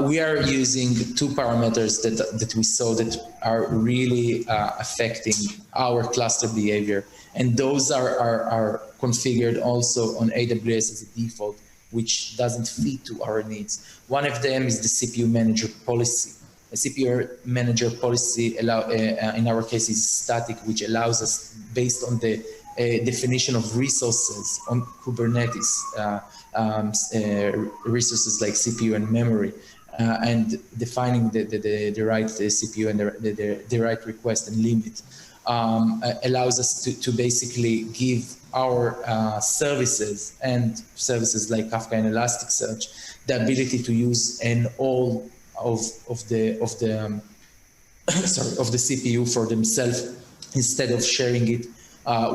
We are using 2 parameters that we saw that are really affecting our cluster behavior. And those are configured also on AWS as a default, which doesn't fit to our needs. One of them is the CPU manager policy. A CPU manager policy in our case is static, which allows us, based on the definition of resources on Kubernetes, resources like CPU and memory, and defining the right CPU and the right request and limit, allows us to basically give our services and services like Kafka and Elasticsearch the ability to use all of the CPU for themselves, instead of sharing it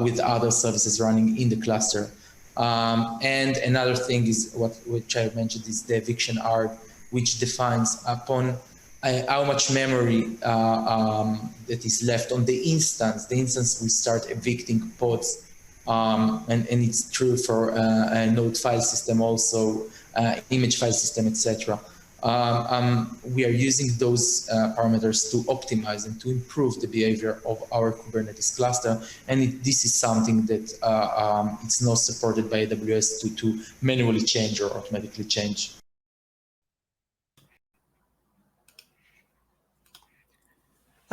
with other services running in the cluster. And another thing is which I mentioned is the eviction arg, which defines upon how much memory that is left on the instance. The instance will start evicting pods, and it's true for a node file system, also image file system, etc. We are using those parameters to optimize and to improve the behavior of our Kubernetes cluster. And this is something that it's not supported by AWS to manually change or automatically change.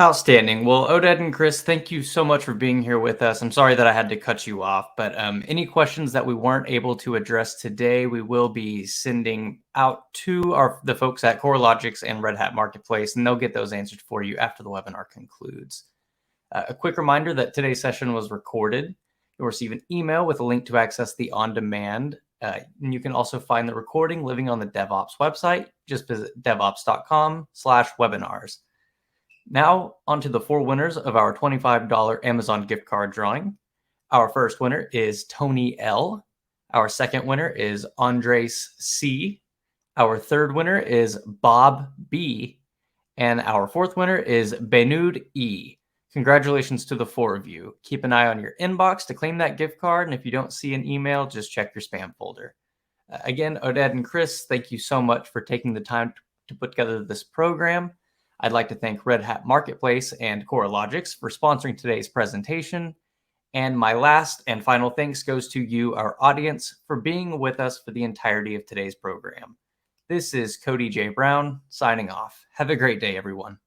Outstanding. Well, Oded and Chris, thank you so much for being here with us. I'm sorry that I had to cut you off, but any questions that we weren't able to address today, we will be sending out to the folks at CoreLogics and Red Hat Marketplace, and they'll get those answered for you after the webinar concludes. A quick reminder that today's session was recorded. You'll receive an email with a link to access the on-demand. And you can also find the recording living on the DevOps website. Just visit devops.com/webinars. Now, on to the 4 winners of our $25 Amazon gift card drawing. Our first winner is Tony L. Our second winner is Andres C. Our third winner is Bob B. And our fourth winner is Benud E. Congratulations to the 4 of you. Keep an eye on your inbox to claim that gift card. And if you don't see an email, just check your spam folder. Again, Oded and Chris, thank you so much for taking the time to put together this program. I'd like to thank Red Hat Marketplace and CoreLogics for sponsoring today's presentation. And my last and final thanks goes to you, our audience, for being with us for the entirety of today's program. This is Cody J. Brown signing off. Have a great day, everyone.